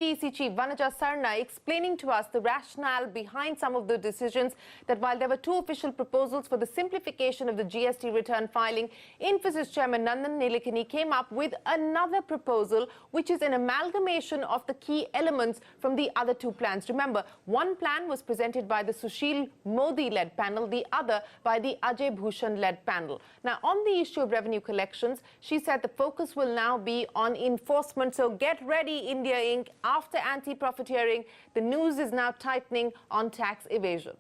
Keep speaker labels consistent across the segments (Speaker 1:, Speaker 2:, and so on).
Speaker 1: CBEC Chief Vanaja Sarna explaining to us the rationale behind some of the decisions that while there were two official proposals for the simplification of the GST return filing, Infosys Chairman Nandan Nilekani came up with another proposal which is an amalgamation of the key elements from the other two plans. Remember, one plan was presented by the Sushil Modi-led panel, the other by the Ajay Bhushan-led panel. Now, on the issue of revenue collections, she said the focus will now be on enforcement. So get ready, India Inc. After anti-profiteering, the news is now tightening on tax evasion.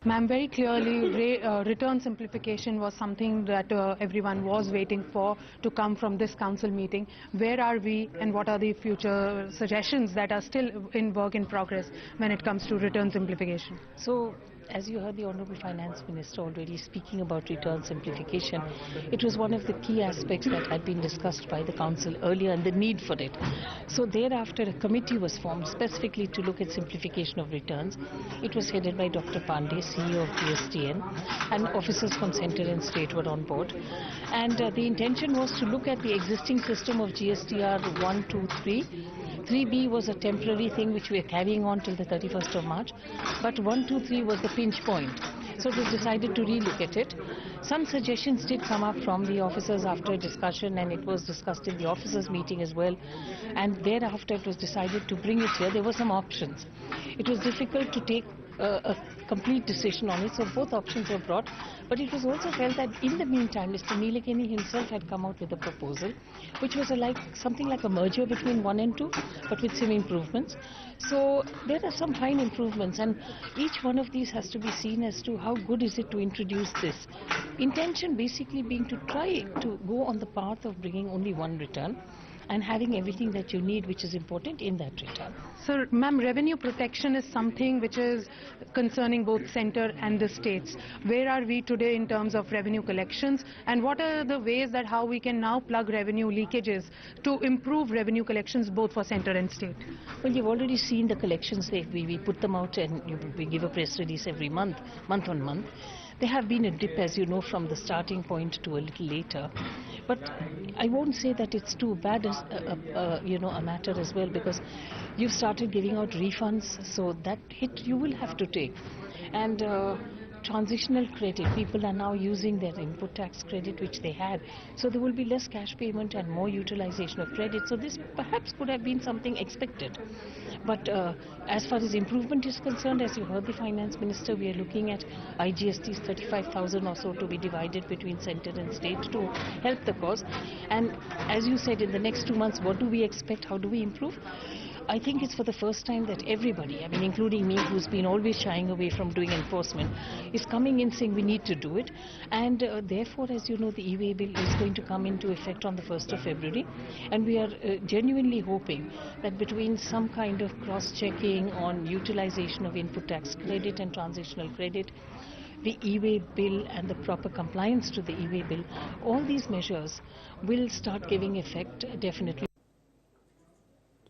Speaker 2: Ma'am, very clearly, return simplification was something that everyone was waiting for to come from this council meeting. Where are we and what are the future suggestions that are still in work in progress when it comes to return simplification?
Speaker 3: So, as you heard the Honourable Finance Minister already speaking about return simplification, it was one of the key aspects that had been discussed by the Council earlier and the need for it. So thereafter a committee was formed specifically to look at simplification of returns. It was headed by Dr. Pandey, CEO of GSTN, and officers from Centre and State were on board. And the intention was to look at the existing system of GSTR 1, 2, 3. 3B was a temporary thing which we are carrying on till the 31st of March, but 1, 2, 3 was the pinch point. So it was decided to relook at it. Some suggestions did come up from the officers after a discussion, and it was discussed in the officers meeting as well. And thereafter it was decided to bring it here. There were some options. It was difficult to take a complete decision on it, so both options were brought. But it was also felt that in the meantime, Mr. Nilekani himself had come out with a proposal, which was something like a merger between 1 and 2, but with some improvements. So there are some fine improvements, and each one of these has to be seen as to how good is it to introduce this. Intention basically being to try to go on the path of bringing only one return and having everything that you need which is important in that return.
Speaker 2: So, ma'am, revenue protection is something which is concerning both centre and the states. Where are we today in terms of revenue collections, and what are the ways that how we can now plug revenue leakages to improve revenue collections both for centre and state?
Speaker 3: Well, you've already seen the collections. We put them out and we give a press release every month on month. There have been a dip, as you know, from the starting point to a little later. But I won't say that it's too bad as a matter as well, because you've started giving out refunds, so that hit you will have to take. And transitional credit, people are now using their input tax credit which they had, so there will be less cash payment and more utilization of credit. So this perhaps could have been something expected. But as far as improvement is concerned, as you heard the Finance Minister, we are looking at IGST's 35,000 or so to be divided between centre and state to help the cause. And as you said, in the next 2 months, what do we expect? How do we improve? I think it's for the first time that everybody, I mean including me, who's been always shying away from doing enforcement, is coming in saying we need to do it. And therefore, as you know, the e-way bill is going to come into effect on the 1st of February. And we are genuinely hoping that between some kind of cross-checking on utilization of input tax credit and transitional credit, the e-way bill and the proper compliance to the e-way bill, all these measures will start giving effect definitely.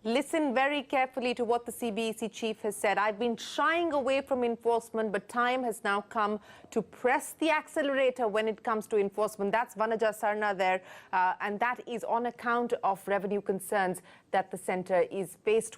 Speaker 1: Listen very carefully to what the CBEC chief has said. I've been shying away from enforcement, but time has now come to press the accelerator when it comes to enforcement. That's Vanaja Sarna there, and that is on account of revenue concerns that the centre is faced with.